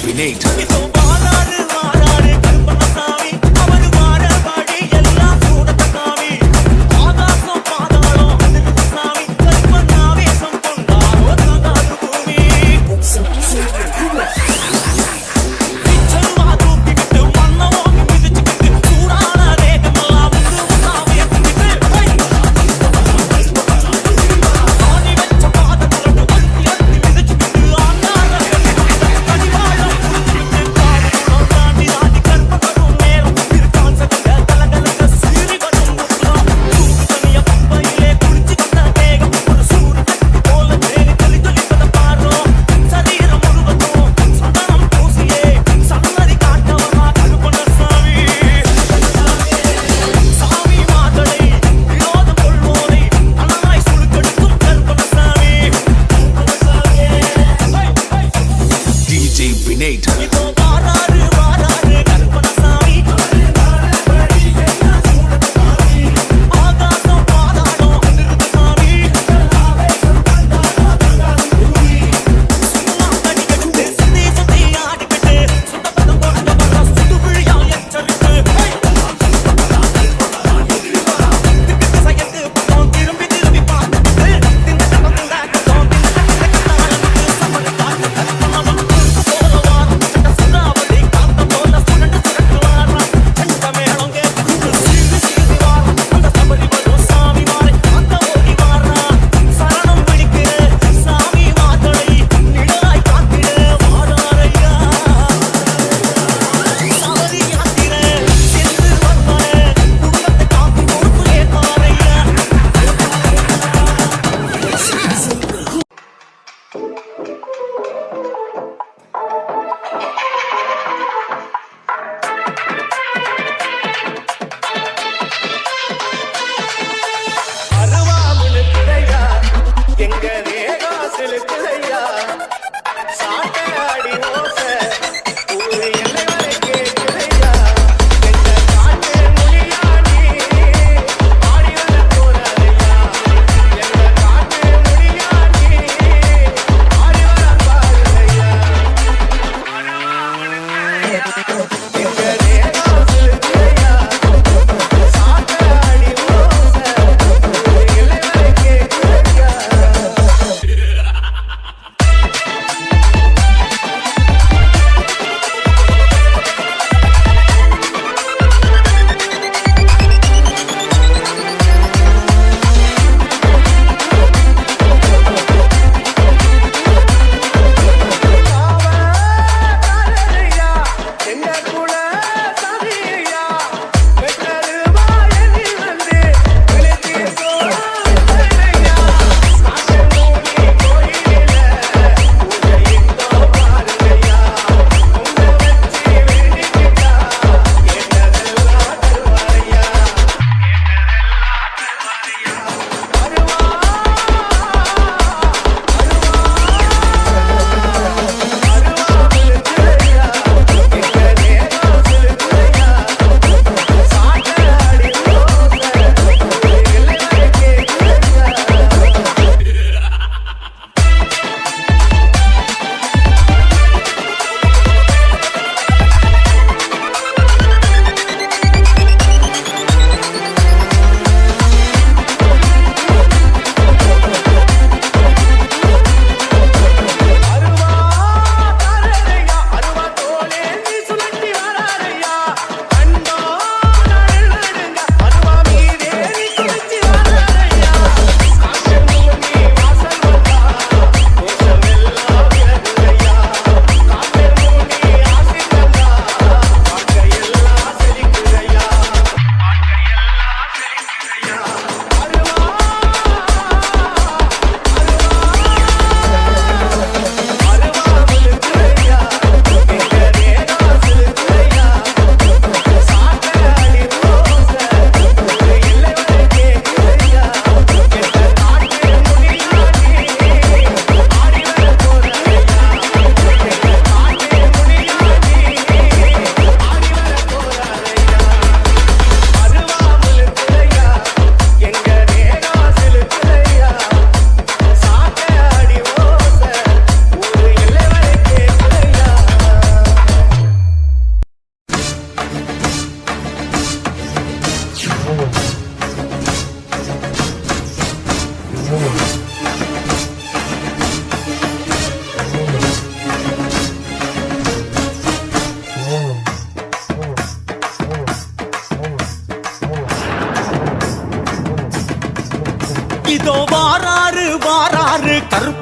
Vinay.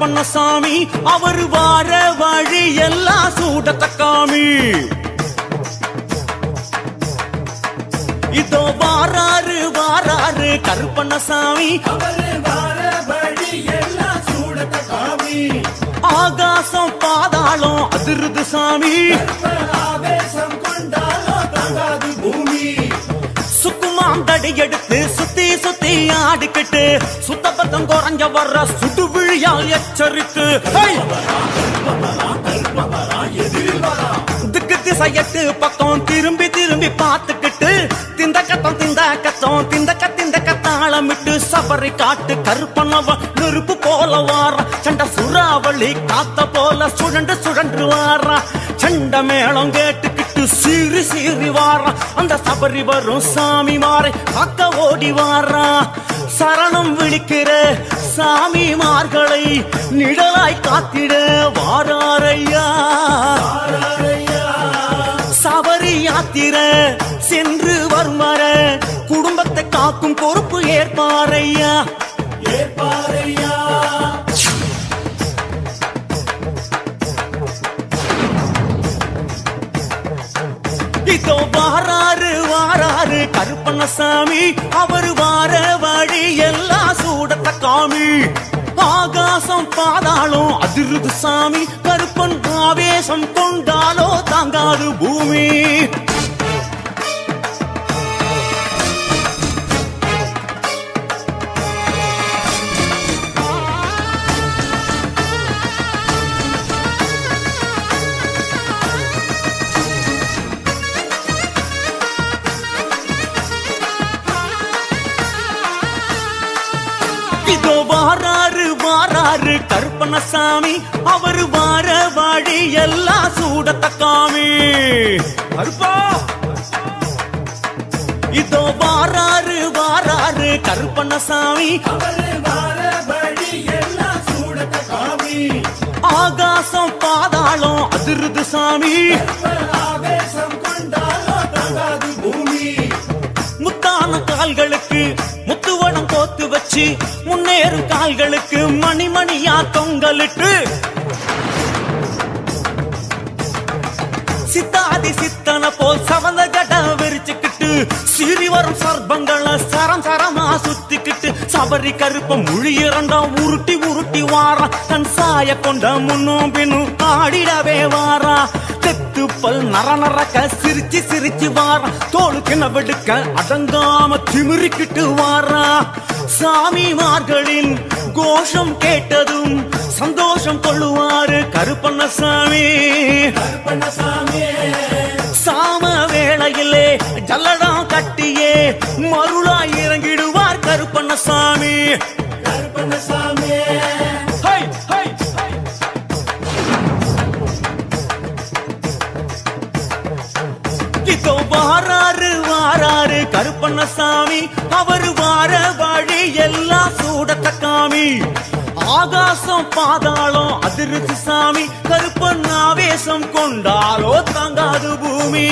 Karuppannasamy அவர் வார வழி எல்லாம் சூடத்தக்காமி. இதோ வாராரு வாராரு கருப்பண்ணசாமி ஆகாசம் பாதாளம் அதிருது சாமி. சுக்குமாந்தடி எடுத்து சுத்தி சுத்தி ஆடிக்கிட்டு சுத்தபத்தம் குறைஞ்ச வர்ற சுடு விழியால் எச்சரித்து திக்கு திசையட்டு பக்கம் திரும்பி திரும்பி பார்த்துக்கிட்டு திந்த கத்தாளமிட்டு சபரி காட்டு கருப்பனவன் நெருப்பு போல வாரா. சண்ட சுறாவளி காத்த போல சுழண்டு சுழன்று வாரா. சண்ட மேளம் கேட்டுக்கிட்டு சீறி சீறி வாரா. அந்த சபரி வரும் சாமி மாறை காக்க ஓடி வாரா. சரணம் விழிக்கிற சாமிமார்களை நிழலாய் காத்திட வாராரையா. சபரி யாத்திர சென்று வருமர குடும்பத்தை காக்கும் பொறுப்பு ஏற்பாரையா. இதோ வாராரு வாராரு கருப்பண்ணசாமி அவர் வார வழி எல்லாம் சூடத்தக்காமி. ஆகாசம் பாதாளம் அதிருது சாமி. கருப்பன் ஆவேசம் கொண்டாலோ தாங்காது பூமி. இதோ வாராரு வாராரு கருப்பண்ணசாமி அவர் வார வழி எல்லாம் சூடத்தக்காமி. கருப்பா இதோ வாராரு வாராரு கருப்பண்ணசாமி ஆகாசம் பாதாளம் அதிருது சாமி. முத்தான கால்களுக்கு முத்துவடம் கோத்து வச்சு முன்னேறும் கால்களுக்கு மணிமணியா தொங்கலிட்டு சித்தாதி சித்தன போல் சவந்த கட விரிச்சுக்கிட்டு சீறி வரும் சர்பங்களை சரம் சரமா சுத்திக்கிட்டு சபரி கருப்ப மொழி இரண்டாம் உருட்டி உருட்டி வாரா. தன் சாய கொண்ட முன்னும் பின்னும் ஆடிடவே வாரா. தெத்துப்பல் நர நரக்க சிரிச்சு சிரிச்சு வாரா. தோளுக்கு நவெடுக்க அடங்காம திமிரிக்கிட்டு வாரா. சாமிமார்களின் கோஷம் கேட்டதும் சந்தோஷம் கொள்ளுவாரு கருப்பண்ணசாமி. சாம வேளையிலே ஜல்லடம் கட்டியே மருளாய் இறங்கிடுவார் கருப்பண்ணசாமி. இதோ வாராரு வாராரு கருப்பண்ணசாமி அவர் வார வழி எல்லாம் சூடத்தக்காமி. ஆகாசம் பாதாளம் அதிருது சாமி. கருப்பன் ஆவேசம் கொண்டாலோ தாங்காது பூமி.